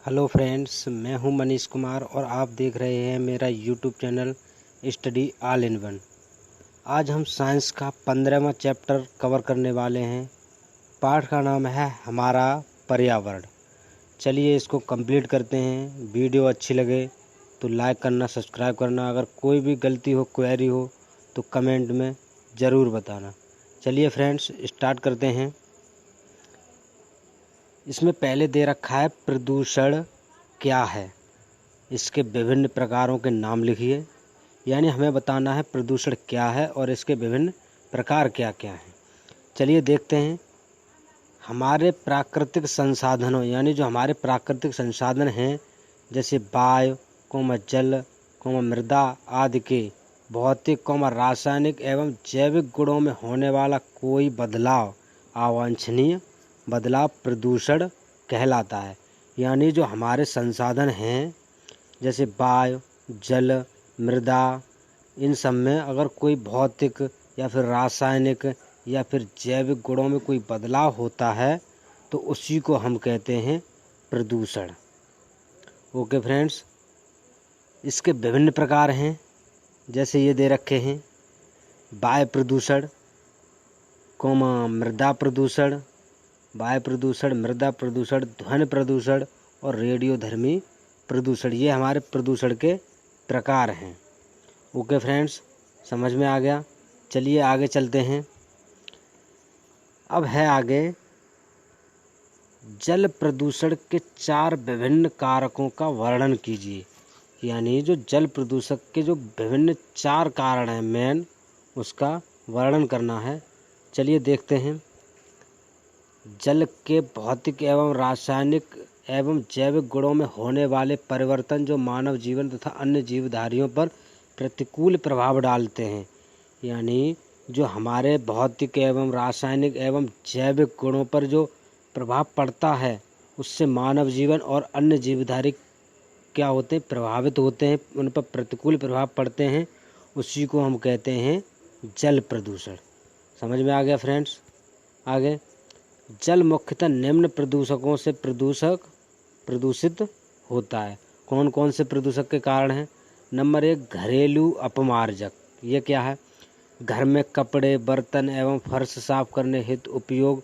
Hello friends, मैं हूं मनीष कुमार और आप देख रहे हैं मेरा YouTube channel study all in one. आज हम साइंस का 15वां चैप्टर कवर करने वाले हैं। पाठ का नाम है हमारा पर्यावरण। चलिए इसको कंप्लीट करते हैं। वीडियो अच्छी लगे तो लाइक करना, सब्सक्राइब करना। अगर कोई भी गलती हो, क्वेरी हो तो कमेंट में ज़रूर बताना। चलिए फ्रेंड्स स्टार्ट करते हैं। इसमें पहले दे रखा है प्रदूषण क्या है, इसके विभिन्न प्रकारों के नाम लिखिए। यानी हमें बताना है प्रदूषण क्या है और इसके विभिन्न प्रकार क्या क्या हैं। चलिए देखते हैं। हमारे प्राकृतिक संसाधनों यानी जो हमारे प्राकृतिक संसाधन हैं, जैसे वायु, जल, मृदा आदि के भौतिक, रासायनिक एवं जैविक गुणों में होने वाला कोई बदलाव, अवांछनीय बदलाव प्रदूषण कहलाता है। यानी जो हमारे संसाधन हैं जैसे वायु, जल, मृदा, इन सब में अगर कोई भौतिक या फिर रासायनिक या फिर जैविक गुणों में कोई बदलाव होता है तो उसी को हम कहते हैं प्रदूषण। ओके फ्रेंड्स, इसके विभिन्न प्रकार हैं जैसे ये दे रखे हैं। वायु प्रदूषण, मृदा प्रदूषण, वायु प्रदूषण, मृदा प्रदूषण, ध्वनि प्रदूषण और रेडियोधर्मी प्रदूषण। ये हमारे प्रदूषण के प्रकार हैं। ओके फ्रेंड्स, समझ में आ गया। चलिए आगे चलते हैं। अब है आगे जल प्रदूषण के 4 विभिन्न कारकों का वर्णन कीजिए। यानी जो जल प्रदूषण के जो विभिन्न 4 कारण हैं मेन, उसका वर्णन करना है। चलिए देखते हैं। जल के भौतिक एवं रासायनिक एवं जैविक गुणों में होने वाले परिवर्तन जो मानव जीवन तथा अन्य जीवधारियों पर प्रतिकूल प्रभाव डालते हैं। यानी जो हमारे भौतिक एवं रासायनिक एवं जैविक गुणों पर जो प्रभाव पड़ता है, उससे मानव जीवन और अन्य जीवधारी क्या होते हैं, प्रभावित होते हैं, उन पर प्रतिकूल प्रभाव पड़ते हैं। उसी को हम कहते हैं जल प्रदूषण। समझ में आ गया फ्रेंड्स। आगे, जल मुख्यतः निम्न प्रदूषकों से प्रदूषित होता है। कौन कौन से प्रदूषक के कारण हैं? नंबर 1, घरेलू अपमार्जक। ये क्या है? घर में कपड़े, बर्तन एवं फर्श साफ करने हेतु उपयोग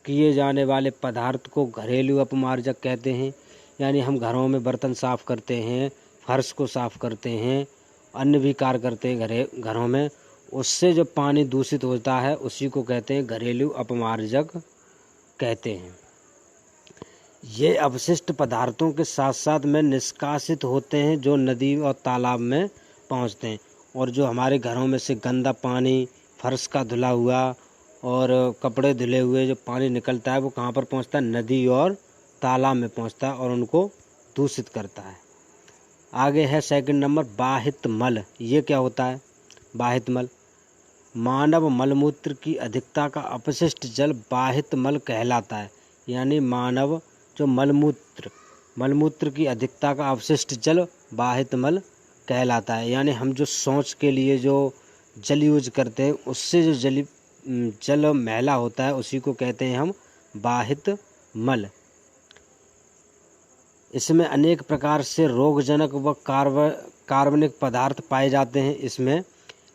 किए जाने वाले पदार्थ को घरेलू अपमार्जक कहते हैं। यानी हम घरों में बर्तन साफ करते हैं, फर्श को साफ करते हैं, अन्य भी कार्य करते हैं घरों में, उससे जो पानी दूषित होता है उसी को कहते हैं घरेलू अपमार्जक कहते हैं। ये अपशिष्ट पदार्थों के साथ साथ में निष्कासित होते हैं जो नदी और तालाब में पहुंचते हैं। और जो हमारे घरों में से गंदा पानी, फर्श का धुला हुआ और कपड़े धुले हुए जो पानी निकलता है वो कहाँ पर पहुंचता है? नदी और तालाब में पहुंचता है और उनको दूषित करता है। आगे है सेकंड नंबर, बाहित मल। ये क्या होता है? बाहित मल मानव मलमूत्र की अधिकता का अपशिष्ट जल बाहित मल कहलाता है। यानी मानव जो मलमूत्र की अधिकता का अपशिष्ट जल बाहित मल कहलाता है। यानी हम जो शौच के लिए जो जल यूज करते हैं उससे जो जल मैला होता है उसी को कहते हैं हम बाहित मल। इसमें अनेक प्रकार से रोगजनक व कार्बनिक पदार्थ पाए जाते हैं। इसमें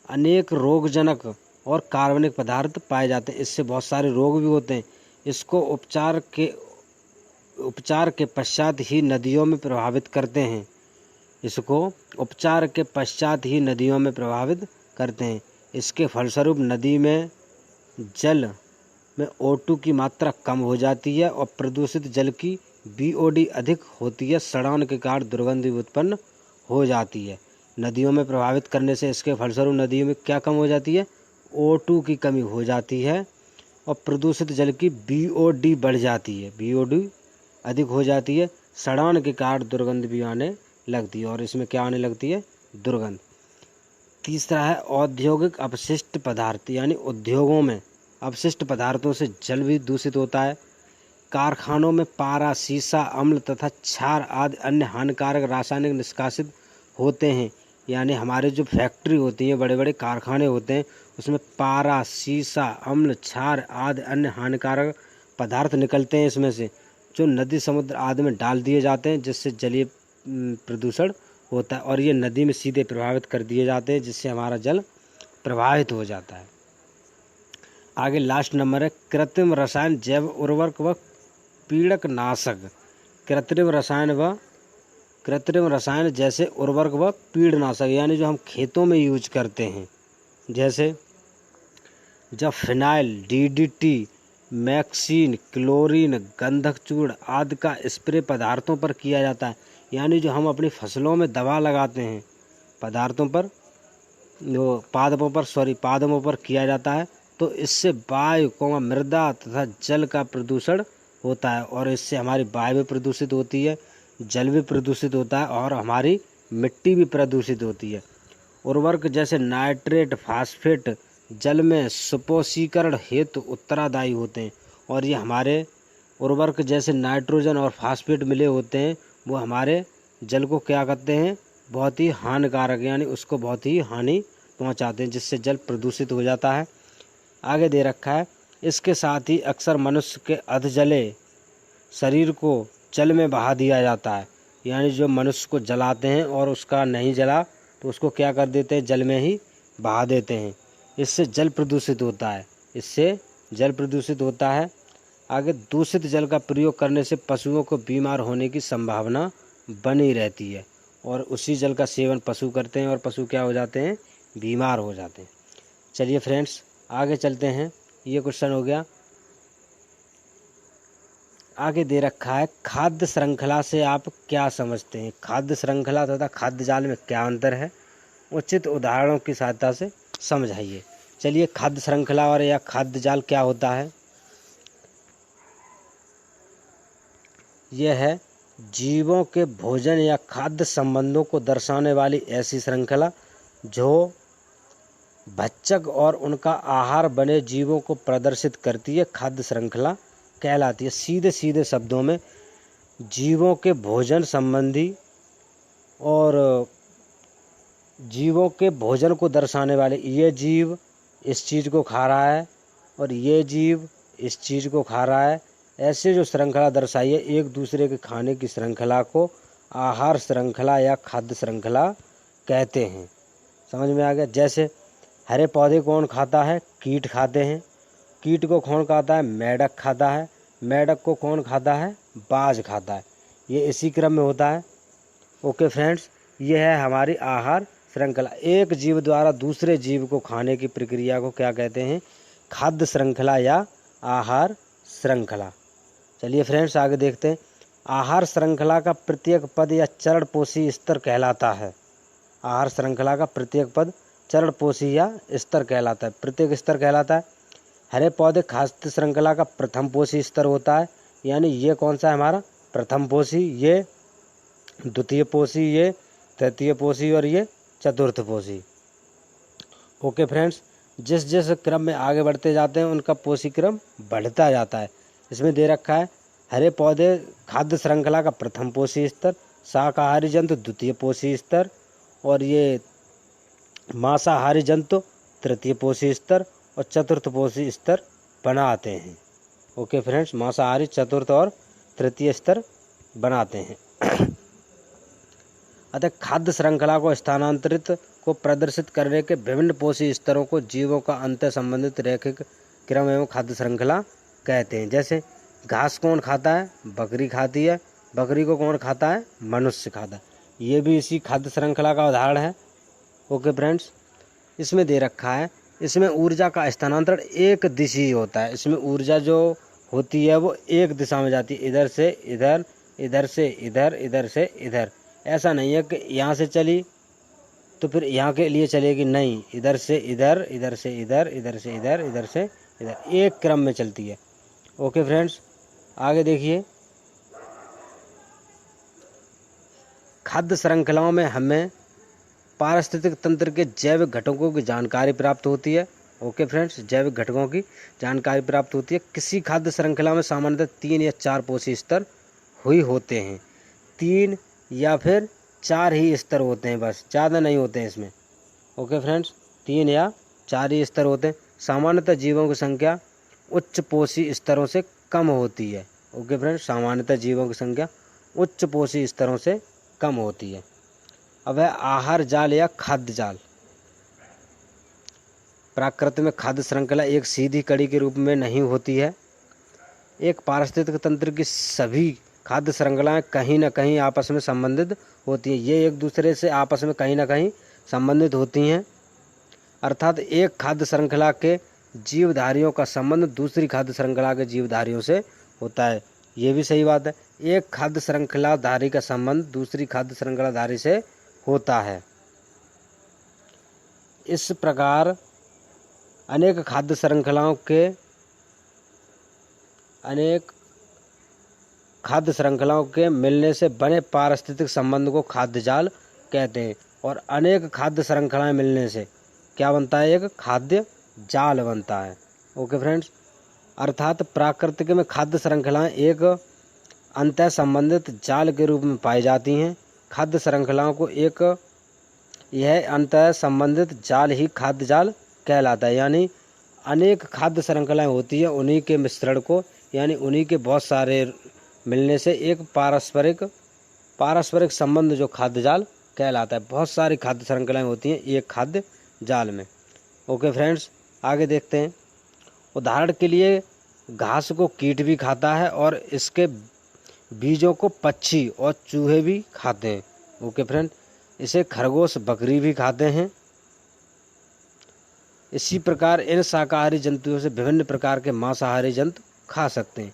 अनेक रोगजनक और कार्बनिक पदार्थ पाए जाते हैं। इससे बहुत सारे रोग भी होते हैं। इसको उपचार के पश्चात ही नदियों में प्रभावित करते हैं। इसके फलस्वरूप नदी में जल में O2 की मात्रा कम हो जाती है और प्रदूषित जल की BOD अधिक होती है। सड़ान के कारण दुर्गंध उत्पन्न हो जाती है। नदियों में प्रभावित करने से इसके फलस्वरूप नदियों में क्या कम हो जाती है? O2 की कमी हो जाती है और प्रदूषित जल की BOD बढ़ जाती है, BOD अधिक हो जाती है। सड़ान के कारण दुर्गंध भी आने लगती है और इसमें क्या आने लगती है? दुर्गंध। तीसरा है औद्योगिक अपशिष्ट पदार्थ। यानी उद्योगों में अपशिष्ट पदार्थों से जल भी दूषित होता है। कारखानों में पारा, सीसा, अम्ल तथा क्षार आदि अन्य हानिकारक रासायनिक निष्कासित होते हैं। यानी हमारे जो फैक्ट्री होती हैं, बड़े बड़े कारखाने होते हैं, उसमें पारा, सीसा, अम्ल, क्षार आदि अन्य हानिकारक पदार्थ निकलते हैं इसमें से, जो नदी समुद्र आदि में डाल दिए जाते हैं, जिससे जलीय प्रदूषण होता है और ये नदी में सीधे प्रभावित कर दिए जाते हैं, जिससे हमारा जल प्रभावित हो जाता है। आगे लास्ट नंबर है कृत्रिम रसायन, जैव उर्वरक व पीड़क नाशक। कृत्रिम रसायन जैसे उर्वरक व कीटनाशक, यानी जो हम खेतों में यूज करते हैं, जैसे जब फिनाइल, डीडीटी, मैक्सीन, क्लोरीन, गंधक चूर्ण आदि का स्प्रे पदार्थों पर किया जाता है, यानी जो हम अपनी फसलों में दवा लगाते हैं पदार्थों पर, जो पादपों पर किया जाता है, तो इससे वायु को मृदा तथा जल का प्रदूषण होता है और इससे हमारी वायु भी प्रदूषित होती है, जल भी प्रदूषित होता है और हमारी मिट्टी भी प्रदूषित होती है। उर्वरक जैसे नाइट्रेट, फास्फेट जल में सुपोषीकरण हेतु उत्तरदायी होते हैं और ये हमारे उर्वरक जैसे नाइट्रोजन और फास्फेट मिले होते हैं, वो हमारे जल को क्या करते हैं, बहुत ही हानिकारक, यानी उसको बहुत ही हानि पहुंचाते हैं, जिससे जल प्रदूषित हो जाता है। आगे दे रखा है इसके साथ ही अक्सर मनुष्य के अधजले शरीर को जल में बहा दिया जाता है, यानी जो मनुष्य को जलाते हैं और उसका नहीं जला तो उसको क्या कर देते हैं, जल में ही बहा देते हैं। इससे जल प्रदूषित होता है। आगे दूषित जल का प्रयोग करने से पशुओं को बीमार होने की संभावना बनी रहती है और उसी जल का सेवन पशु करते हैं और पशु क्या हो जाते हैं, बीमार हो जाते हैं। चलिए फ्रेंड्स आगे चलते हैं, ये क्वेश्चन हो गया। आगे दे रखा है खाद्य श्रृंखला से आप क्या समझते हैं, खाद्य श्रृंखला तथा खाद्य जाल में क्या अंतर है, उचित उदाहरणों की सहायता से समझाइए। चलिए खाद्य श्रृंखला और या खाद्य जाल क्या होता है। यह है जीवों के भोजन या खाद्य संबंधों को दर्शाने वाली ऐसी श्रृंखला जो भक्षक और उनका आहार बने जीवों को प्रदर्शित करती है, खाद्य श्रृंखला कहलाती है। सीधे सीधे शब्दों में जीवों के भोजन संबंधी और जीवों के भोजन को दर्शाने वाले, ये जीव इस चीज़ को खा रहा है और ये जीव इस चीज़ को खा रहा है, ऐसे जो श्रृंखला दर्शाई है एक दूसरे के खाने की श्रृंखला को आहार श्रृंखला या खाद्य श्रृंखला कहते हैं। समझ में आ गया। जैसे हरे पौधे कौन खाता है, कीट खाते हैं, कीट को कौन खाता है, मेढक खाता है, मेढक को कौन खाता है, बाज खाता है। ये इसी क्रम में होता है। ओके फ्रेंड्स, ये है हमारी आहार श्रृंखला। एक जीव द्वारा दूसरे जीव को खाने की प्रक्रिया को क्या कहते हैं, खाद्य श्रृंखला या आहार श्रृंखला। चलिए फ्रेंड्स आगे देखते हैं। आहार श्रृंखला का प्रत्येक पद या चरणपोषी स्तर कहलाता है। आहार श्रृंखला का प्रत्येक पद चरणपोषी या स्तर कहलाता है, प्रत्येक स्तर कहलाता है। हरे पौधे खाद्य श्रृंखला का प्रथम पोषी स्तर होता है, यानी ये कौन सा है हमारा प्रथम पोषी, ये द्वितीय पोषी, ये तृतीय पोषी और ये चतुर्थ पोषी। ओके फ्रेंड्स, जिस जिस क्रम में आगे बढ़ते जाते हैं उनका पोषी क्रम बढ़ता जाता है। इसमें दे रखा है हरे पौधे खाद्य श्रृंखला का प्रथम पोषी स्तर, शाकाहारी जंतु द्वितीय पोषी स्तर और ये मांसाहारी जंतु तृतीय पोषी स्तर और चतुर्थ पोषी स्तर बनाते हैं। ओके फ्रेंड्स, मांसाहारी चतुर्थ और तृतीय स्तर बनाते हैं। अतः खाद्य श्रृंखला को स्थानांतरित को प्रदर्शित करने के विभिन्न पोषी स्तरों को जीवों का अंतर संबंधित रैखिक क्रम एवं खाद्य श्रृंखला कहते हैं। जैसे घास कौन खाता है, बकरी खाती है, बकरी को कौन खाता है, मनुष्य खाता है। ये भी इसी खाद्य श्रृंखला का उदाहरण है। ओके फ्रेंड्स, इसमें दे रखा है इसमें ऊर्जा का स्थानांतरण एक दिशी होता है। इसमें ऊर्जा जो होती है वो एक दिशा में जाती है, इधर से इधर, इधर से इधर, इधर से इधर। ऐसा नहीं है कि यहाँ से चली तो फिर यहाँ के लिए चलेगी, नहीं, इधर से इधर, इधर से इधर, इधर से इधर, इधर से इधर, एक क्रम में चलती है। ओके फ्रेंड्स आगे देखिए। खाद्य श्रृंखलाओं में हमें पारिस्थितिक तंत्र के जैविक घटकों की जानकारी प्राप्त होती है। ओके फ्रेंड्स, जैविक घटकों की जानकारी प्राप्त होती है। किसी खाद्य श्रृंखला में सामान्यतः 3 या 4 पोषी स्तर हुई होते हैं, 3 या फिर 4 ही स्तर होते हैं, बस ज़्यादा नहीं होते हैं इसमें। ओके फ्रेंड्स, 3 या 4 ही स्तर होते हैं। सामान्यतः जीवों की संख्या उच्च पोषी स्तरों से कम होती है। ओके फ्रेंड्स, सामान्यतः जीवों की संख्या उच्च पोषी स्तरों से कम होती है। अब है आहार जाल या खाद्य जाल। प्रकृति में खाद्य श्रृंखला एक सीधी कड़ी के रूप में नहीं होती है। एक पारिस्थितिक तंत्र की सभी खाद्य श्रृंखलाएं कहीं न कहीं आपस में संबंधित होती हैं। ये एक दूसरे से आपस में कहीं न कहीं संबंधित होती हैं। अर्थात एक खाद्य श्रृंखला के जीवधारियों का संबंध दूसरी खाद्य श्रृंखला के जीवधारियों से होता है। ये भी सही बात है। एक खाद्य श्रृंखलाधारी का संबंध दूसरी खाद्य श्रृंखलाधारी से होता है। इस प्रकार अनेक खाद्य श्रृंखलाओं के मिलने से बने पारिस्थितिक संबंध को खाद्य जाल कहते हैं। और अनेक खाद्य श्रृंखलाएं मिलने से क्या बनता है? एक खाद्य जाल बनता है। ओके फ्रेंड्स, अर्थात प्राकृतिक में खाद्य श्रृंखलाएं एक अंतः संबंधित जाल के रूप में पाई जाती हैं। खाद्य श्रृंखलाओं को यह अंतः संबंधित जाल ही खाद्य जाल कहलाता है। यानी अनेक खाद्य श्रृंखलाएं होती हैं, उन्हीं के मिश्रण को यानी उन्हीं के बहुत सारे मिलने से एक पारस्परिक संबंध जो खाद्य जाल कहलाता है। बहुत सारी खाद्य श्रृंखलाएं होती हैं एक खाद्य जाल में। ओके फ्रेंड्स, आगे देखते हैं। उदाहरण के लिए घास को कीट भी खाता है और इसके बीजों को पक्षी और चूहे भी खाते हैं। ओके फ्रेंड, इसे खरगोश बकरी भी खाते हैं। इसी प्रकार इन शाकाहारी जंतुओं से विभिन्न प्रकार के मांसाहारी जंतु खा सकते हैं।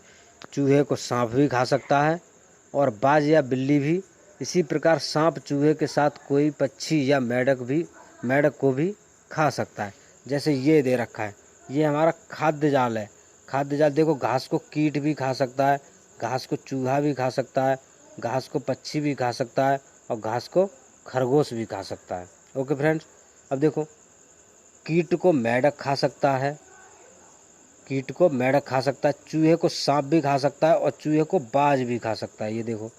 चूहे को सांप भी खा सकता है और बाज या बिल्ली भी। इसी प्रकार सांप चूहे के साथ कोई पक्षी या मेढक को भी खा सकता है। जैसे ये दे रखा है, ये हमारा खाद्य जाल है। खाद्य जाल देखो, घास को कीट भी खा सकता है, घास को चूहा भी खा सकता है, घास को पक्षी भी खा सकता है और घास को खरगोश भी खा सकता है। ओके फ्रेंड्स, अब देखो, कीट को मेढक खा सकता है, चूहे को सांप भी खा सकता है और चूहे को बाज भी खा सकता है। ये देखो,